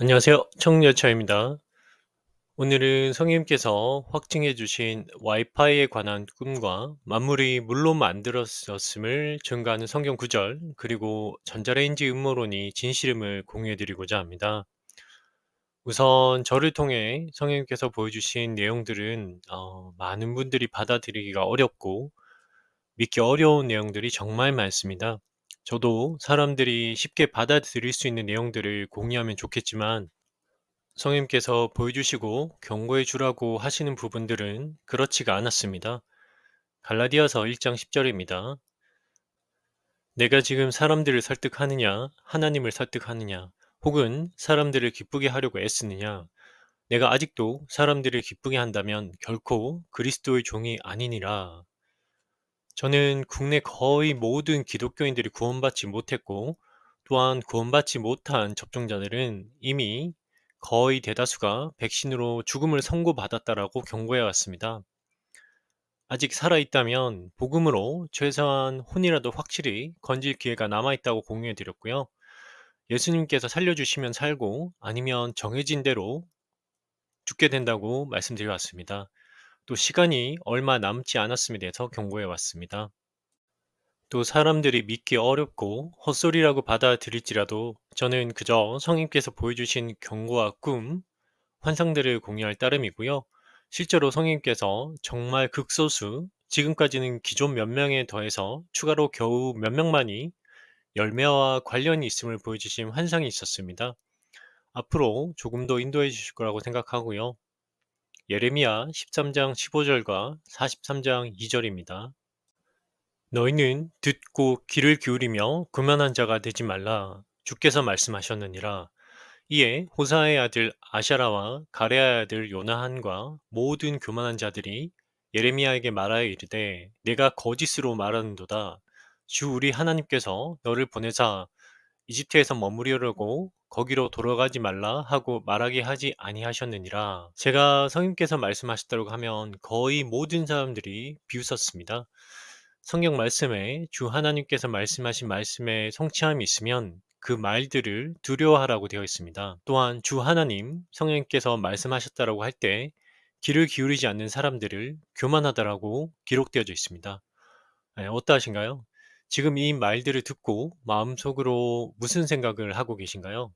안녕하세요. 청년차입니다. 오늘은 성님께서 확증해 주신 와이파이에 관한 꿈과 만물이 물로 만들어졌음을 증거하는 성경 구절, 그리고 전자레인지 음모론이 진실임을 공유해 드리고자 합니다. 우선 저를 통해 성님께서 보여주신 내용들은 많은 분들이 받아들이기가 어렵고 믿기 어려운 내용들이 정말 많습니다. 저도 사람들이 쉽게 받아들일 수 있는 내용들을 공유하면 좋겠지만 성님께서 보여주시고 경고해 주라고 하시는 부분들은 그렇지가 않았습니다. 갈라디아서 1장 10절입니다. 내가 지금 사람들을 설득하느냐, 하나님을 설득하느냐, 혹은 사람들을 기쁘게 하려고 애쓰느냐, 내가 아직도 사람들을 기쁘게 한다면 결코 그리스도의 종이 아니니라. 저는 국내 거의 모든 기독교인들이 구원받지 못했고, 또한 구원받지 못한 접종자들은 이미 거의 대다수가 백신으로 죽음을 선고받았다라고 경고해 왔습니다. 아직 살아있다면 복음으로 최소한 혼이라도 확실히 건질 기회가 남아있다고 공유해 드렸고요. 예수님께서 살려주시면 살고 아니면 정해진 대로 죽게 된다고 말씀드려 왔습니다. 또 시간이 얼마 남지 않았음에 대해서 경고해 왔습니다. 또 사람들이 믿기 어렵고 헛소리라고 받아들일지라도 저는 그저 성인께서 보여주신 경고와 꿈, 환상들을 공유할 따름이고요. 실제로 성인께서 정말 극소수, 지금까지는 기존 몇 명에 더해서 추가로 겨우 몇 명만이 열매와 관련이 있음을 보여주신 환상이 있었습니다. 앞으로 조금 더 인도해 주실 거라고 생각하고요. 예레미야 13장 15절과 43장 2절입니다. 너희는 듣고 귀를 기울이며 교만한 자가 되지 말라. 주께서 말씀하셨느니라. 이에 호사의 아들 아샤라와 가레아의 아들 요나한과 모든 교만한 자들이 예레미야에게 말하여 이르되 내가 거짓으로 말하는도다. 주 우리 하나님께서 너를 보내사 이집트에서 머무르려고 거기로 돌아가지 말라 하고 말하게 하지 아니하셨느니라. 제가 성님께서 말씀하셨다고 하면 거의 모든 사람들이 비웃었습니다. 성경 말씀에 주 하나님께서 말씀하신 말씀에 성취함이 있으면 그 말들을 두려워하라고 되어 있습니다. 또한 주 하나님, 성령께서 말씀하셨다라고 할 때 귀를 기울이지 않는 사람들을 교만하다라고 기록되어져 있습니다. 네, 어떠하신가요? 지금 이 말들을 듣고 마음속으로 무슨 생각을 하고 계신가요?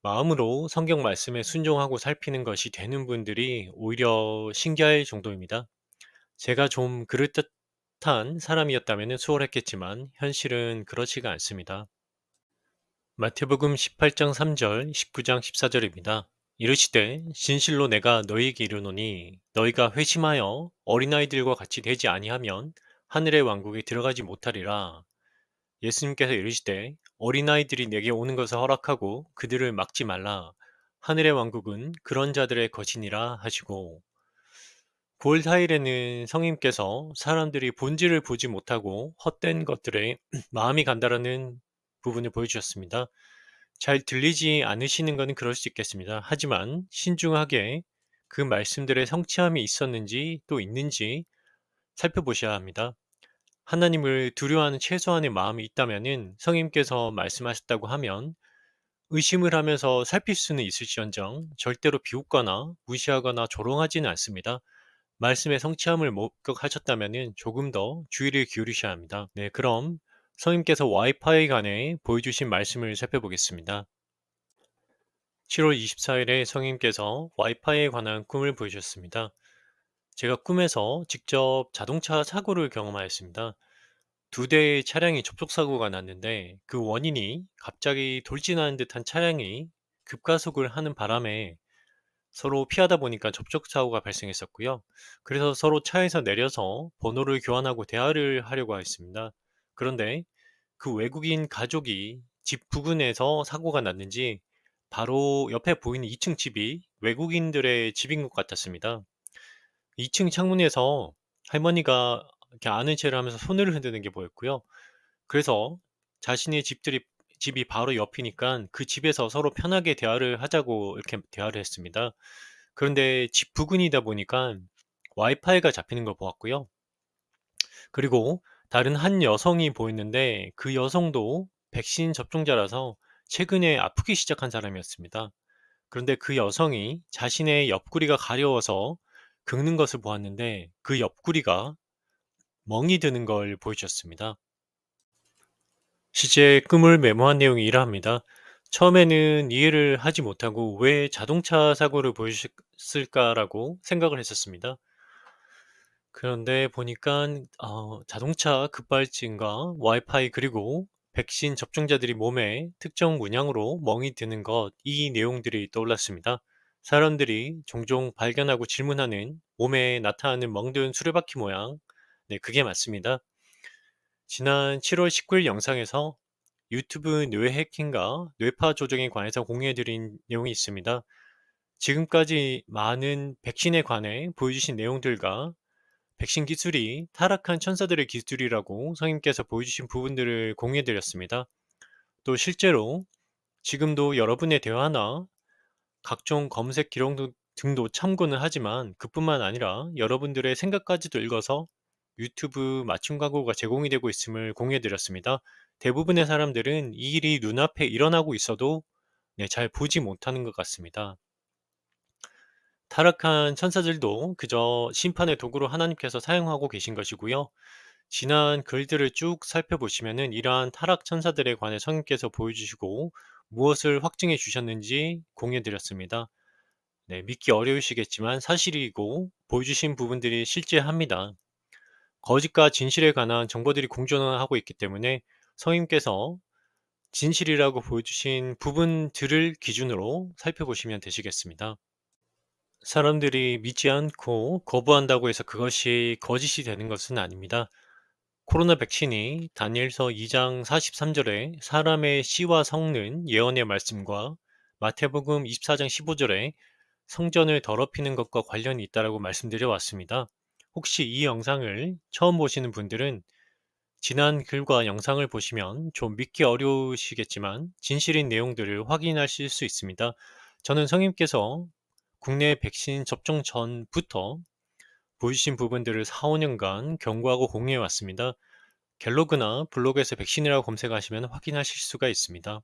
마음으로 성경 말씀에 순종하고 살피는 것이 되는 분들이 오히려 신기할 정도입니다. 제가 좀 그럴듯한 사람이었다면 수월했겠지만 현실은 그렇지가 않습니다. 마태복음 18장 3절, 19장 14절입니다. 이르시되 진실로 내가 너희에게 이르노니 너희가 회심하여 어린아이들과 같이 되지 아니하면 하늘의 왕국에 들어가지 못하리라. 예수님께서 이르시되 어린아이들이 내게 오는 것을 허락하고 그들을 막지 말라. 하늘의 왕국은 그런 자들의 것이니라 하시고 9월 4일에는 성님께서 사람들이 본질을 보지 못하고 헛된 것들에 마음이 간다라는 부분을 보여주셨습니다. 잘 들리지 않으시는 것은 그럴 수 있겠습니다. 하지만 신중하게 그 말씀들의 성취함이 있었는지 또 있는지 살펴보셔야 합니다. 하나님을 두려워하는 최소한의 마음이 있다면은 성님께서 말씀하셨다고 하면 의심을 하면서 살필 수는 있을지언정 절대로 비웃거나 무시하거나 조롱하지는 않습니다. 말씀의 성취함을 목격하셨다면 조금 더 주의를 기울이셔야 합니다. 네, 그럼 성님께서 와이파이에 관해 보여주신 말씀을 살펴보겠습니다. 7월 24일에 성님께서 와이파이에 관한 꿈을 보여주셨습니다. 제가 꿈에서 직접 자동차 사고를 경험하였습니다. 두 대의 차량이 접촉사고가 났는데 그 원인이 갑자기 돌진하는 듯한 차량이 급가속을 하는 바람에 서로 피하다 보니까 접촉사고가 발생했었고요. 그래서 서로 차에서 내려서 번호를 교환하고 대화를 하려고 했습니다. 그런데 그 외국인 가족이 집 부근에서 사고가 났는지 바로 옆에 보이는 2층 집이 외국인들의 집인 것 같았습니다. 2층 창문에서 할머니가 이렇게 아는 체를 하면서 손을 흔드는 게 보였고요. 그래서 자신의 집이 바로 옆이니까 그 집에서 서로 편하게 대화를 하자고 이렇게 대화를 했습니다. 그런데 집 부근이다 보니까 와이파이가 잡히는 걸 보았고요. 그리고 다른 한 여성이 보였는데 그 여성도 백신 접종자라서 최근에 아프기 시작한 사람이었습니다. 그런데 그 여성이 자신의 옆구리가 가려워서 긁는 것을 보았는데 그 옆구리가 멍이 드는 걸 보여주었습니다. 실제 꿈을 메모한 내용이 이러합니다. 처음에는 이해를 하지 못하고 왜 자동차 사고를 보였을까라고 생각을 했었습니다. 그런데 보니까 자동차 급발진과 와이파이 그리고 백신 접종자들이 몸에 특정 문양으로 멍이 드는 것, 이 내용들이 떠올랐습니다. 사람들이 종종 발견하고 질문하는 몸에 나타나는 멍든 수레바퀴 모양. 네, 그게 맞습니다. 지난 7월 19일 영상에서 유튜브 뇌 해킹과 뇌파 조정에 관해서 공유해드린 내용이 있습니다. 지금까지 많은 백신에 관해 보여주신 내용들과 백신 기술이 타락한 천사들의 기술이라고 성님께서 보여주신 부분들을 공유해드렸습니다. 또 실제로 지금도 여러분의 대화나 각종 검색 기록 등도 참고는 하지만 그뿐만 아니라 여러분들의 생각까지도 읽어서 유튜브 맞춤 광고가 제공이 되고 있음을 공유해드렸습니다. 대부분의 사람들은 이 일이 눈앞에 일어나고 있어도 잘 보지 못하는 것 같습니다. 타락한 천사들도 그저 심판의 도구로 하나님께서 사용하고 계신 것이고요. 지난 글들을 쭉 살펴보시면은 이러한 타락 천사들에 관해 성님께서 보여주시고 무엇을 확증해 주셨는지 공유해 드렸습니다. 네, 믿기 어려우시겠지만 사실이고 보여주신 부분들이 실제합니다. 거짓과 진실에 관한 정보들이 공존하고 있기 때문에 성님께서 진실이라고 보여주신 부분들을 기준으로 살펴보시면 되시겠습니다. 사람들이 믿지 않고 거부한다고 해서 그것이 거짓이 되는 것은 아닙니다. 코로나 백신이 다니엘서 2장 43절에 사람의 씨와 섞는 예언의 말씀과 마태복음 24장 15절에 성전을 더럽히는 것과 관련이 있다라고 말씀드려 왔습니다. 혹시 이 영상을 처음 보시는 분들은 지난 글과 영상을 보시면 좀 믿기 어려우시겠지만 진실인 내용들을 확인하실 수 있습니다. 저는 성님께서 국내 백신 접종 전부터 보여주신 부분들을 4, 5년간 경고하고 공유해 왔습니다. 갤로그나 블로그에서 백신이라고 검색하시면 확인하실 수가 있습니다.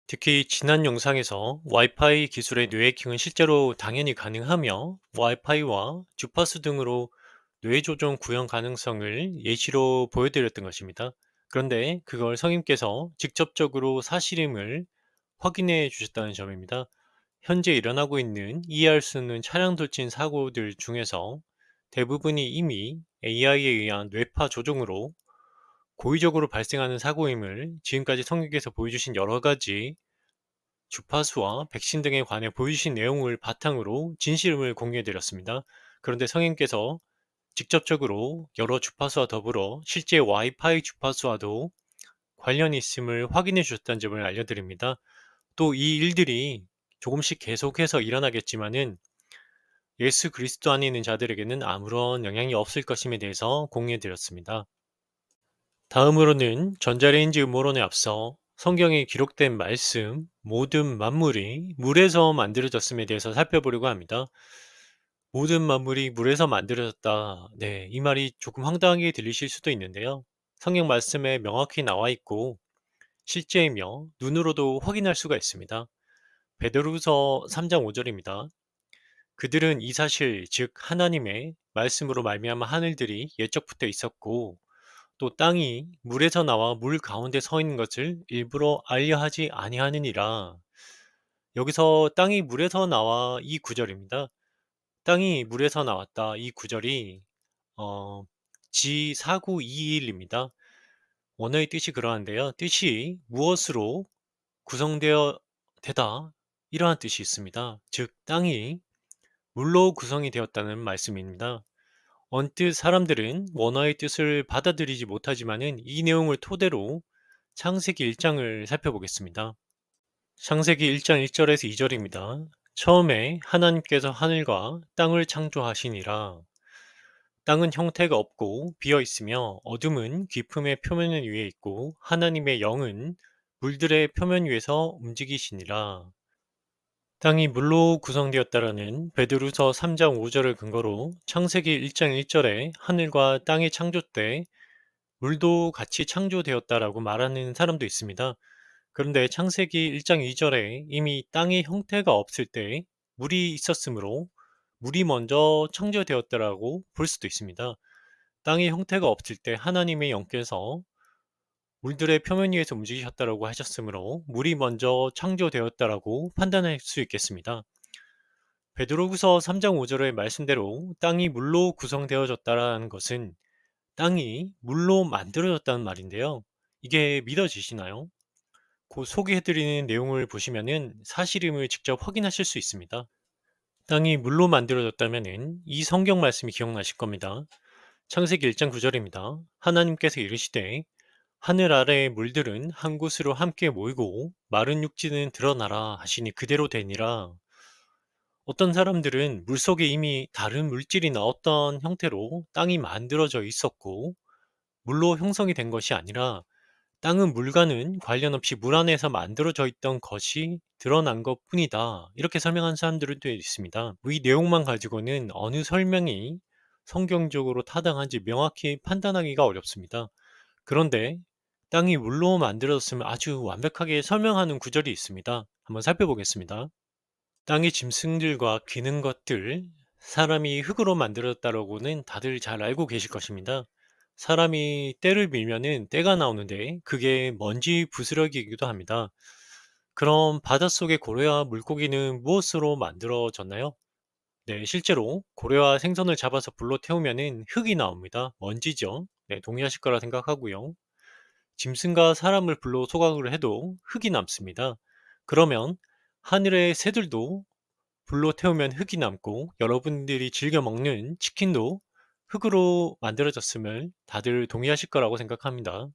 특히 지난 영상에서 와이파이 기술의 뇌해킹은 실제로 당연히 가능하며 와이파이와 주파수 등으로 뇌조종 구현 가능성을 예시로 보여드렸던 것입니다. 그런데 그걸 성인께서 직접적으로 사실임을 확인해 주셨다는 점입니다. 현재 일어나고 있는 이해할 수 없는 차량 돌진 사고들 중에서 대부분이 이미 AI에 의한 뇌파 조종으로 고의적으로 발생하는 사고임을 지금까지 성경에서 보여주신 여러 가지 주파수와 백신 등에 관해 보여주신 내용을 바탕으로 진실음을 공유해드렸습니다. 그런데 성인께서 직접적으로 여러 주파수와 더불어 실제 와이파이 주파수와도 관련이 있음을 확인해 주셨다는 점을 알려드립니다. 또 이 일들이 조금씩 계속해서 일어나겠지만은 예수 그리스도 안에 있는 자들에게는 아무런 영향이 없을 것임에 대해서 공유해 드렸습니다. 다음으로는 전자레인지 음모론에 앞서 성경에 기록된 말씀, 모든 만물이 물에서 만들어졌음에 대해서 살펴보려고 합니다. 모든 만물이 물에서 만들어졌다. 네, 이 말이 조금 황당하게 들리실 수도 있는데요. 성경 말씀에 명확히 나와 있고 실제이며 눈으로도 확인할 수가 있습니다. 베드로후서 3장 5절입니다. 그들은 이 사실 즉 하나님의 말씀으로 말미암아 하늘들이 예적부터 있었고 또 땅이 물에서 나와 물 가운데 서 있는 것을 일부러 알려 하지 아니하느니라. 여기서 땅이 물에서 나와 이 구절입니다. 땅이 물에서 나왔다 이 구절이 어, G4921입니다. 원어의 뜻이 그러한데요. 뜻이 무엇으로 구성되어 되다 이러한 뜻이 있습니다. 즉 땅이 물로 구성이 되었다는 말씀입니다. 언뜻 사람들은 원어의 뜻을 받아들이지 못하지만은 이 내용을 토대로 창세기 1장을 살펴보겠습니다. 창세기 1장 1절에서 2절입니다. 처음에 하나님께서 하늘과 땅을 창조하시니라. 땅은 형태가 없고 비어 있으며 어둠은 깊음의 표면 위에 있고 하나님의 영은 물들의 표면 위에서 움직이시니라. 땅이 물로 구성되었다라는 베드로서 3장 5절을 근거로 창세기 1장 1절에 하늘과 땅의 창조 때 물도 같이 창조되었다라고 말하는 사람도 있습니다. 그런데 창세기 1장 2절에 이미 땅의 형태가 없을 때 물이 있었으므로 물이 먼저 창조되었다라고 볼 수도 있습니다. 땅의 형태가 없을 때 하나님의 영께서 물들의 표면 위에서 움직이셨다라고 하셨으므로 물이 먼저 창조되었다라고 판단할 수 있겠습니다. 베드로후서 3장 5절의 말씀대로 땅이 물로 구성되어졌다라는 것은 땅이 물로 만들어졌다는 말인데요. 이게 믿어지시나요? 곧 소개해드리는 내용을 보시면은 사실임을 직접 확인하실 수 있습니다. 땅이 물로 만들어졌다면은 이 성경 말씀이 기억나실 겁니다. 창세기 1장 9절입니다. 하나님께서 이르시되 하늘 아래의 물들은 한 곳으로 함께 모이고 마른 육지는 드러나라 하시니 그대로 되니라. 어떤 사람들은 물속에 이미 다른 물질이나 어떤 형태로 땅이 만들어져 있었고 물로 형성이 된 것이 아니라 땅은 물과는 관련 없이 물 안에서 만들어져 있던 것이 드러난 것 뿐이다. 이렇게 설명한 사람들도 있습니다. 이 내용만 가지고는 어느 설명이 성경적으로 타당한지 명확히 판단하기가 어렵습니다. 그런데 땅이 물로 만들어졌으면 아주 완벽하게 설명하는 구절이 있습니다. 한번 살펴보겠습니다. 땅의 짐승들과 기는 것들, 사람이 흙으로 만들었다라고는 다들 잘 알고 계실 것입니다. 사람이 때를 밀면은 때가 나오는데 그게 먼지 부스러기이기도 합니다. 그럼 바닷속의 고래와 물고기는 무엇으로 만들어졌나요? 네, 실제로 고래와 생선을 잡아서 불로 태우면은 흙이 나옵니다. 먼지죠. 네, 동의하실 거라 생각하고요. 짐승과 사람을 불로 소각을 해도 흙이 남습니다. 그러면 하늘의 새들도 불로 태우면 흙이 남고 여러분들이 즐겨 먹는 치킨도 흙으로 만들어졌음을 다들 동의하실 거라고 생각합니다.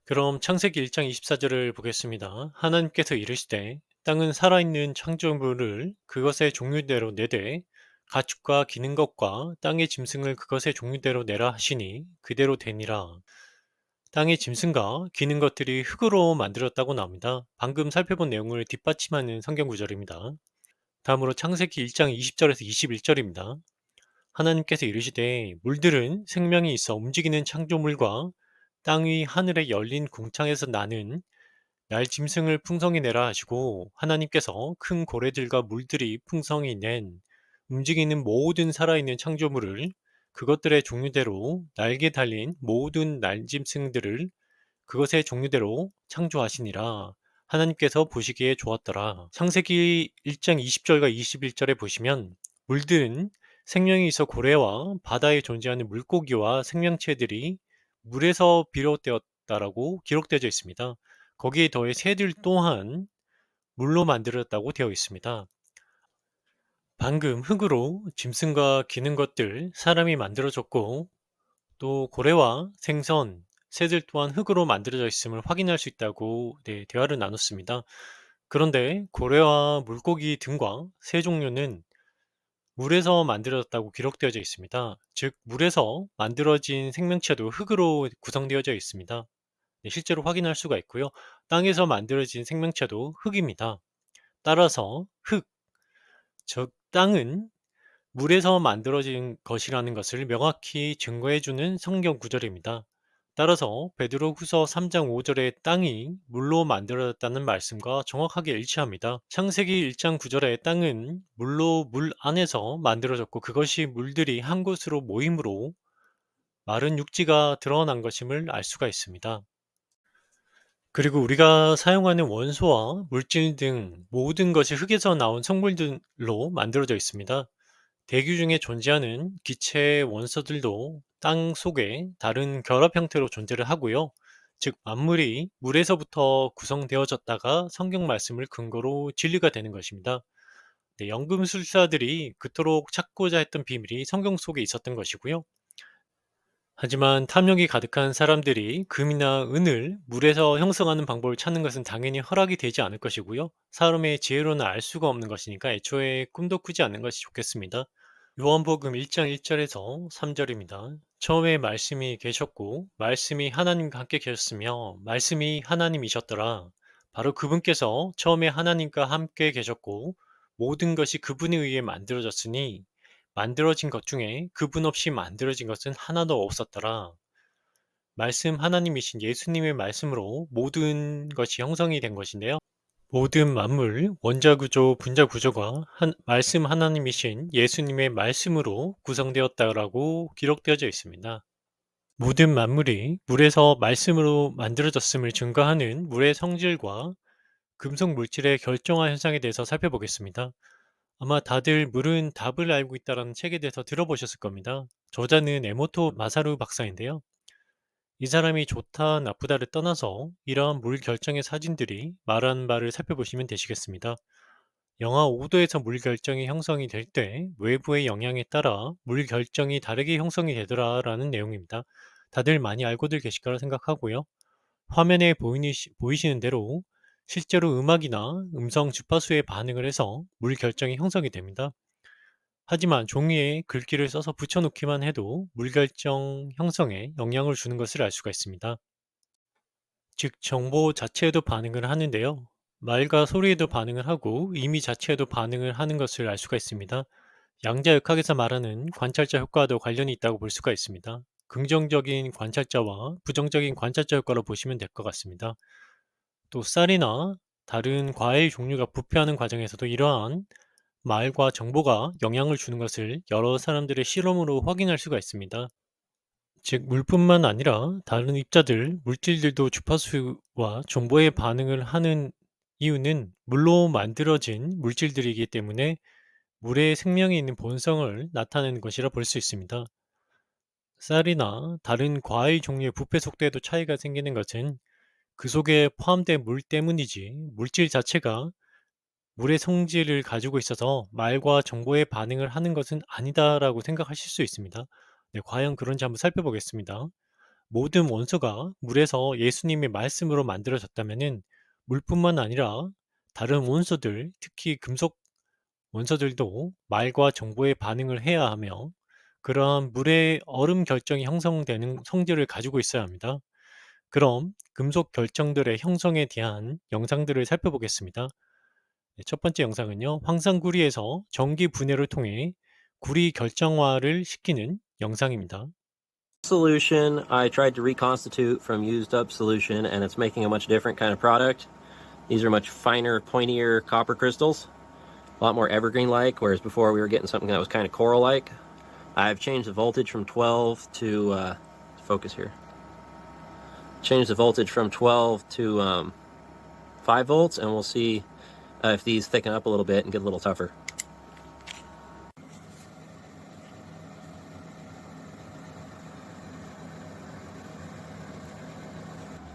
그럼 창세기 1장 24절을 보겠습니다. 하나님께서 이르시되 땅은 살아있는 창조물을 그것의 종류대로 내되 가축과 기는 것과 땅의 짐승을 그것의 종류대로 내라 하시니 그대로 되니라. 땅의 짐승과 기는 것들이 흙으로 만들었다고 나옵니다. 방금 살펴본 내용을 뒷받침하는 성경 구절입니다. 다음으로 창세기 1장 20절에서 21절입니다. 하나님께서 이르시되 물들은 생명이 있어 움직이는 창조물과 땅 위 하늘에 열린 궁창에서 나는 날 짐승을 풍성히 내라 하시고 하나님께서 큰 고래들과 물들이 풍성히 낸 움직이는 모든 살아있는 창조물을 그것들의 종류대로 날개 달린 모든 날짐승들을 그것의 종류대로 창조하시니라. 하나님께서 보시기에 좋았더라. 창세기 1장 20절과 21절에 보시면 물들은 생명이 있어 고래와 바다에 존재하는 물고기와 생명체들이 물에서 비롯되었다라고 기록되어 있습니다. 거기에 더해 새들 또한 물로 만들었다고 되어 있습니다. 방금 흙으로 짐승과 기는 것들 사람이 만들어졌고 또 고래와 생선, 새들 또한 흙으로 만들어져 있음을 확인할 수 있다고 대화를 나눴습니다. 그런데 고래와 물고기 등과 새 종류는 물에서 만들어졌다고 기록되어져 있습니다. 즉, 물에서 만들어진 생명체도 흙으로 구성되어져 있습니다. 네, 실제로 확인할 수가 있고요. 땅에서 만들어진 생명체도 흙입니다. 따라서 즉 땅은 물에서 만들어진 것이라는 것을 명확히 증거해주는 성경 구절입니다. 따라서 베드로후서 3장 5절의 땅이 물로 만들어졌다는 말씀과 정확하게 일치합니다. 창세기 1장 9절의 땅은 물로 물 안에서 만들어졌고 그것이 물들이 한 곳으로 모임으로 마른 육지가 드러난 것임을 알 수가 있습니다. 그리고 우리가 사용하는 원소와 물질 등 모든 것이 흙에서 나온 성물들로 만들어져 있습니다. 대기 중에 존재하는 기체의 원소들도 땅 속에 다른 결합 형태로 존재를 하고요. 즉, 만물이 물에서부터 구성되어졌다가 성경 말씀을 근거로 진리가 되는 것입니다. 네, 연금술사들이 그토록 찾고자 했던 비밀이 성경 속에 있었던 것이고요. 하지만 탐욕이 가득한 사람들이 금이나 은을 물에서 형성하는 방법을 찾는 것은 당연히 허락이 되지 않을 것이고요. 사람의 지혜로는 알 수가 없는 것이니까 애초에 꿈도 꾸지 않는 것이 좋겠습니다. 요한복음 1장 1절에서 3절입니다. 처음에 말씀이 계셨고 말씀이 하나님과 함께 계셨으며 말씀이 하나님이셨더라. 바로 그분께서 처음에 하나님과 함께 계셨고 모든 것이 그분에 의해 만들어졌으니 만들어진 것 중에 그분 없이 만들어진 것은 하나도 없었더라. 말씀 하나님이신 예수님의 말씀으로 모든 것이 형성이 된 것인데요. 모든 만물, 원자 구조, 분자 구조가 말씀 하나님이신 예수님의 말씀으로 구성되었다라고 기록되어져 있습니다. 모든 만물이 물에서 말씀으로 만들어졌음을 증거하는 물의 성질과 금속 물질의 결정화 현상에 대해서 살펴보겠습니다. 아마 다들 물은 답을 알고 있다라는 책에 대해서 들어보셨을 겁니다. 저자는 에모토 마사루 박사인데요. 이 사람이 좋다, 나쁘다를 떠나서 이러한 물 결정의 사진들이 말하는 바를 살펴보시면 되시겠습니다. 영하 5도에서 물 결정이 형성이 될 때 외부의 영향에 따라 물 결정이 다르게 형성이 되더라라는 내용입니다. 다들 많이 알고들 계실 거라 생각하고요. 화면에 보이시는 대로 실제로 음악이나 음성 주파수에 반응을 해서 물 결정이 형성이 됩니다. 하지만 종이에 글귀를 써서 붙여놓기만 해도 물 결정 형성에 영향을 주는 것을 알 수가 있습니다. 즉, 정보 자체에도 반응을 하는데요. 말과 소리에도 반응을 하고 의미 자체에도 반응을 하는 것을 알 수가 있습니다. 양자역학에서 말하는 관찰자 효과와도 관련이 있다고 볼 수가 있습니다. 긍정적인 관찰자와 부정적인 관찰자 효과로 보시면 될 것 같습니다. 또 쌀이나 다른 과일 종류가 부패하는 과정에서도 이러한 말과 정보가 영향을 주는 것을 여러 사람들의 실험으로 확인할 수가 있습니다. 즉, 물뿐만 아니라 다른 입자들, 물질들도 주파수와 정보에 반응을 하는 이유는 물로 만들어진 물질들이기 때문에 물에 생명이 있는 본성을 나타내는 것이라 볼 수 있습니다. 쌀이나 다른 과일 종류의 부패 속도에도 차이가 생기는 것은 그 속에 포함된 물 때문이지 물질 자체가 물의 성질을 가지고 있어서 말과 정보에 반응을 하는 것은 아니다라고 생각하실 수 있습니다. 네, 과연 그런지 한번 살펴보겠습니다. 모든 원소가 물에서 예수님의 말씀으로 만들어졌다면은 물뿐만 아니라 다른 원소들, 특히 금속 원소들도 말과 정보에 반응을 해야 하며 그러한 물의 얼음 결정이 형성되는 성질을 가지고 있어야 합니다. 그럼 금속 결정들의 형성에 대한 영상들을 살펴보겠습니다. 네, 첫 번째 영상은요, 황산구리에서 전기 분해를 통해 구리 결정화를 시키는 영상입니다. Solution I tried to reconstitute from used up solution, and it's making a much different kind of product. These are much finer, pointier copper crystals, a lot more evergreen like, whereas before we were getting something that was kind of coral like. I've changed the voltage from 12 to focus here. Changed the voltage from 12 to 5 volts, and we'll see if these thicken up a little bit and get a little tougher.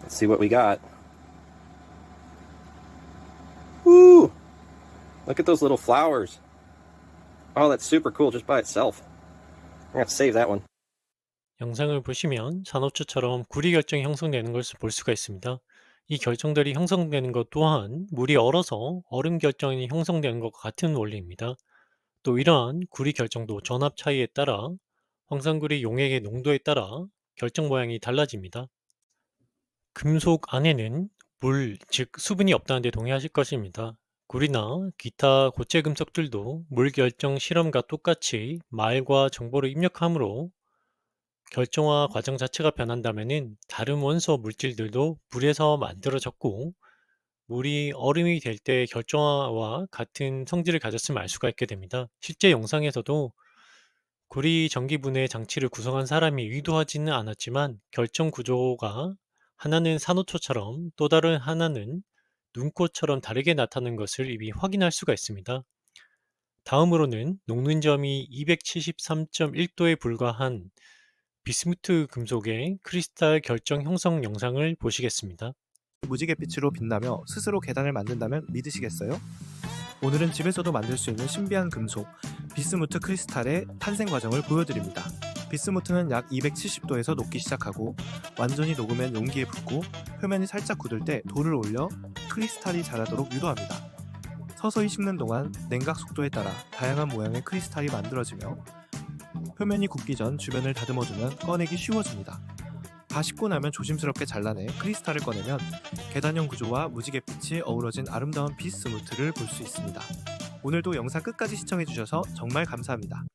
Let's see what we got. Woo! Look at those little flowers. Oh, that's super cool just by itself. I'm gonna have to save that one. 영상을 보시면 산호초처럼 구리 결정이 형성되는 것을 볼 수가 있습니다. 이 결정들이 형성되는 것 또한 물이 얼어서 얼음 결정이 형성되는 것과 같은 원리입니다. 또 이러한 구리 결정도 전압 차이에 따라 황산구리 용액의 농도에 따라 결정 모양이 달라집니다. 금속 안에는 물, 즉 수분이 없다는 데 동의하실 것입니다. 구리나 기타 고체 금속들도 물 결정 실험과 똑같이 말과 정보를 입력함으로 결정화 과정 자체가 변한다면은 다른 원소 물질들도 물에서 만들어졌고 물이 얼음이 될 때 결정화와 같은 성질을 가졌음을 알 수가 있게 됩니다. 실제 영상에서도 구리 전기분해 장치를 구성한 사람이 의도하지는 않았지만 결정 구조가 하나는 산호초처럼 또 다른 하나는 눈꽃처럼 다르게 나타나는 것을 이미 확인할 수가 있습니다. 다음으로는 녹는 점이 273.1도에 불과한 비스무트 금속의 크리스탈 결정 형성 영상을 보시겠습니다. 무지갯빛으로 빛나며 스스로 계단을 만든다면 믿으시겠어요? 오늘은 집에서도 만들 수 있는 신비한 금속 비스무트 크리스탈의 탄생 과정을 보여드립니다. 비스무트는 약 270도에서 녹기 시작하고 완전히 녹으면 용기에 붓고 표면이 살짝 굳을 때 돌을 올려 크리스탈이 자라도록 유도합니다. 서서히 식는 동안 냉각 속도에 따라 다양한 모양의 크리스탈이 만들어지며 표면이 굳기 전 주변을 다듬어주면 꺼내기 쉬워집니다. 다 식고 나면 조심스럽게 잘라내 크리스탈을 꺼내면 계단형 구조와 무지갯빛이 어우러진 아름다운 비스무트를 볼 수 있습니다. 오늘도 영상 끝까지 시청해주셔서 정말 감사합니다.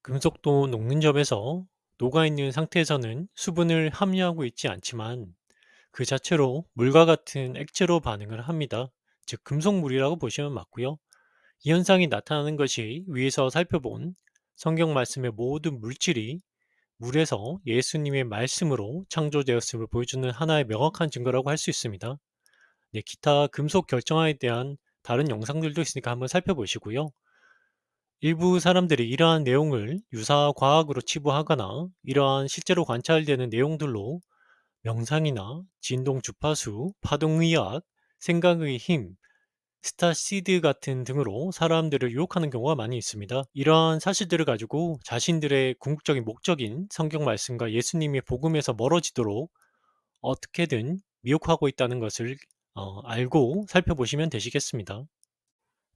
금속도 녹는 점에서 녹아있는 상태에서는 수분을 함유하고 있지 않지만 그 자체로 물과 같은 액체로 반응을 합니다. 즉 금속물이라고 보시면 맞고요. 이 현상이 나타나는 것이 위에서 살펴본 성경 말씀의 모든 물질이 물에서 예수님의 말씀으로 창조되었음을 보여주는 하나의 명확한 증거라고 할 수 있습니다. 네, 기타 금속 결정화에 대한 다른 영상들도 있으니까 한번 살펴보시고요. 일부 사람들이 이러한 내용을 유사 과학으로 치부하거나 이러한 실제로 관찰되는 내용들로 명상이나 진동 주파수, 파동의학, 생각의 힘, 스타시드 같은 등으로 사람들을 유혹하는 경우가 많이 있습니다. 이러한 사실들을 가지고 자신들의 궁극적인 목적인 성경 말씀과 예수님의 복음에서 멀어지도록 어떻게든 미혹하고 있다는 것을 알고 살펴보시면 되시겠습니다.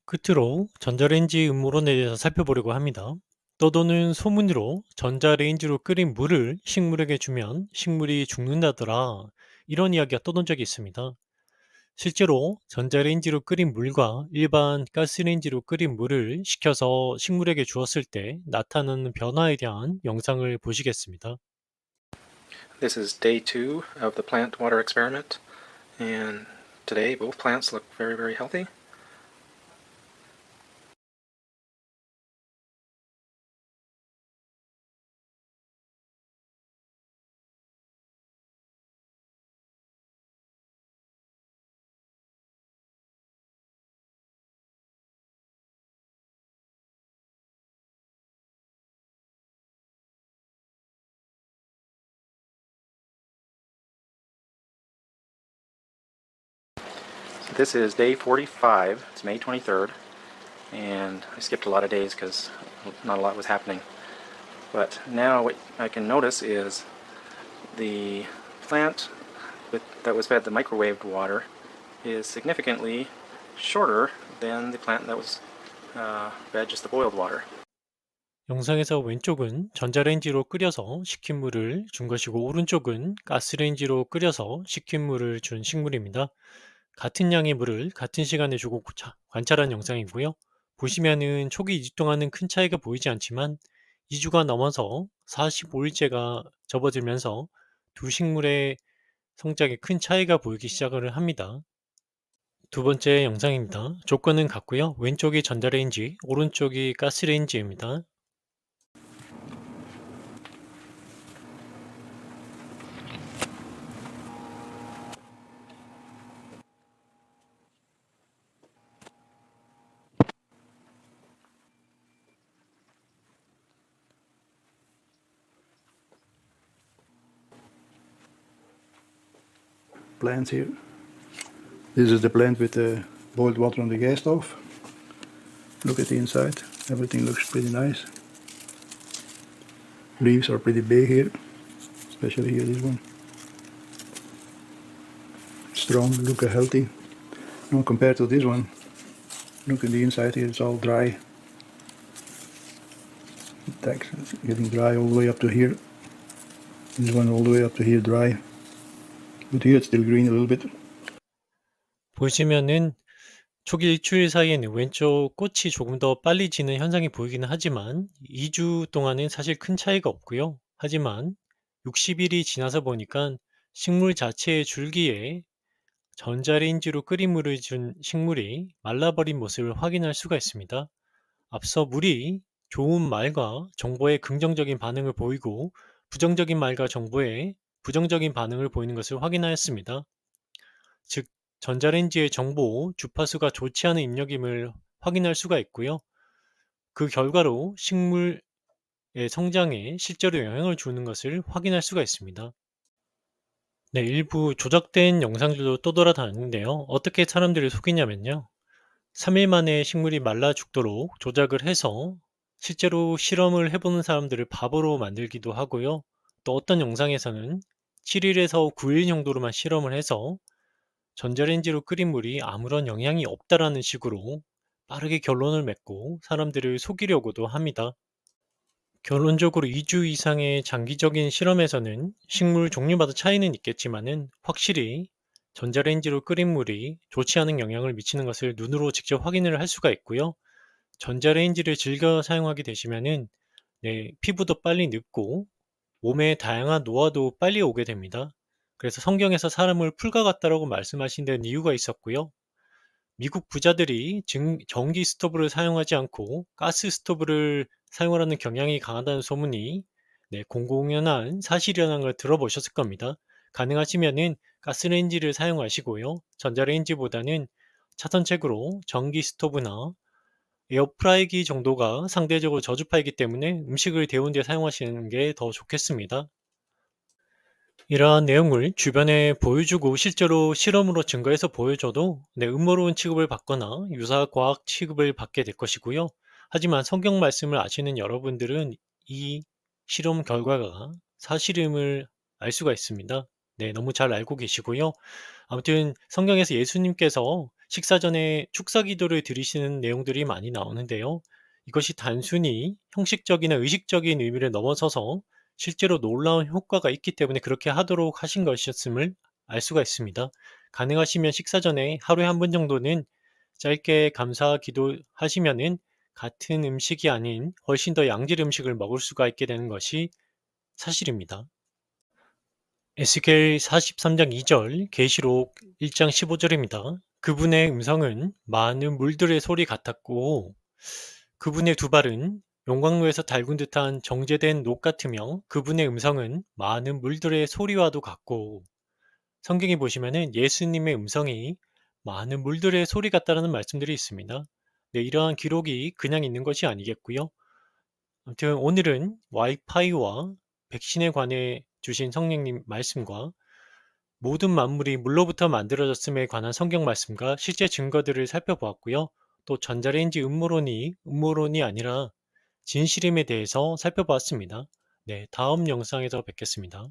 끝으로 전자레인지 음모론에 대해서 살펴보려고 합니다. 떠도는 소문으로 전자레인지로 끓인 물을 식물에게 주면 식물이 죽는다더라. 이런 이야기가 떠돈 적이 있습니다. 실제로 전자레인지로 끓인 물과 일반 가스레인지로 끓인 물을 식혀서 식물에게 주었을 때 나타나는 변화에 대한 영상을 보시겠습니다. This is day 2 of the plant water experiment, and today both plants look very, very healthy. So this is day 45, it's May 23rd, and I skipped a lot of days because not a lot was happening. But now what I can notice is the plant that was fed the microwaved water is significantly shorter than the plant that was fed just the boiled water. 영상에서 왼쪽은 전자레인지로 끓여서 식힌 물을 준 것이고 오른쪽은 가스레인지로 끓여서 식힌 물을 준 식물입니다. 같은 양의 물을 같은 시간에 주고 관찰한 영상이고요. 보시면은 초기 2주 동안은 큰 차이가 보이지 않지만 2주가 넘어서 45일째가 접어들면서 두 식물의 성장에 큰 차이가 보이기 시작을 합니다. 두 번째 영상입니다. 조건은 같고요. 왼쪽이 전자레인지, 오른쪽이 가스레인지입니다. Plants here. This is the plant with the boiled water on the gas stove. Look at the inside. Everything looks pretty nice. Leaves are pretty big here, especially here this one. Strong, look healthy. Now compared to this one, look at the inside here, it's all dry. It's getting dry all the way up to here. This one all the way up to here dry. But here it's still green a little bit. 보시면은 초기 일주일 사이에는 왼쪽 꽃이 조금 더 빨리 지는 현상이 보이기는 하지만 2주 동안은 사실 큰 차이가 없고요. 하지만 60일이 지나서 보니까 식물 자체의 줄기에 전자레인지로 끓인 물을 준 식물이 말라버린 모습을 확인할 수가 있습니다. 앞서 물이 좋은 말과 정보에 긍정적인 반응을 보이고 부정적인 말과 정보에 부정적인 반응을 보이는 것을 확인하였습니다. 즉 전자레인지의 정보, 주파수가 좋지 않은 입력임을 확인할 수가 있고요. 그 결과로 식물의 성장에 실제로 영향을 주는 것을 확인할 수가 있습니다. 네, 일부 조작된 영상들도 떠돌아다니는데요. 어떻게 사람들을 속이냐면요. 3일 만에 식물이 말라 죽도록 조작을 해서 실제로 실험을 해보는 사람들을 바보로 만들기도 하고요. 또 어떤 영상에서는 7일에서 9일 정도로만 실험을 해서 전자레인지로 끓인 물이 아무런 영향이 없다라는 식으로 빠르게 결론을 맺고 사람들을 속이려고도 합니다. 결론적으로 2주 이상의 장기적인 실험에서는 식물 종류마다 차이는 있겠지만은 확실히 전자레인지로 끓인 물이 좋지 않은 영향을 미치는 것을 눈으로 직접 확인을 할 수가 있고요. 전자레인지를 즐겨 사용하게 되시면은 네, 피부도 빨리 늙고 몸의 다양한 노화도 빨리 오게 됩니다. 그래서 성경에서 사람을 풀과 같다라고 말씀하신 데는 이유가 있었고요. 미국 부자들이 전기 스토브를 사용하지 않고 가스 스토브를 사용하는 경향이 강하다는 소문이 공공연한 사실이라는 걸 들어보셨을 겁니다. 가능하시면은 가스레인지를 사용하시고요. 전자레인지보다는 차선책으로 전기 스토브나 에어프라이기 정도가 상대적으로 저주파이기 때문에 음식을 데우는 데 사용하시는 게 더 좋겠습니다. 이러한 내용을 주변에 보여주고 실제로 실험으로 증거해서 보여줘도 음모론 취급을 받거나 유사과학 취급을 받게 될 것이고요. 하지만 성경 말씀을 아시는 여러분들은 이 실험 결과가 사실임을 알 수가 있습니다. 너무 잘 알고 계시고요. 아무튼 성경에서 예수님께서 식사 전에 축사 기도를 드리시는 내용들이 많이 나오는데요. 이것이 단순히 형식적이나 의식적인 의미를 넘어서서 실제로 놀라운 효과가 있기 때문에 그렇게 하도록 하신 것이었음을 알 수가 있습니다. 가능하시면 식사 전에 하루에 한 번 정도는 짧게 감사 기도하시면은 같은 음식이 아닌 훨씬 더 양질 음식을 먹을 수가 있게 되는 것이 사실입니다. 에스겔 43장 2절, 계시록 1장 15절입니다. 그분의 음성은 많은 물들의 소리 같았고 그분의 두 발은 용광로에서 달군 듯한 정제된 녹 같으며 그분의 음성은 많은 물들의 소리와도 같고 성경에 보시면은 예수님의 음성이 많은 물들의 소리 같다라는 말씀들이 있습니다. 이러한 기록이 그냥 있는 것이 아니겠고요. 아무튼 오늘은 와이파이와 백신에 관해 주신 성령님 말씀과 모든 만물이 물로부터 만들어졌음에 관한 성경 말씀과 실제 증거들을 살펴보았고요. 또 전자레인지 음모론이 아니라 진실임에 대해서 살펴보았습니다. 다음 영상에서 뵙겠습니다.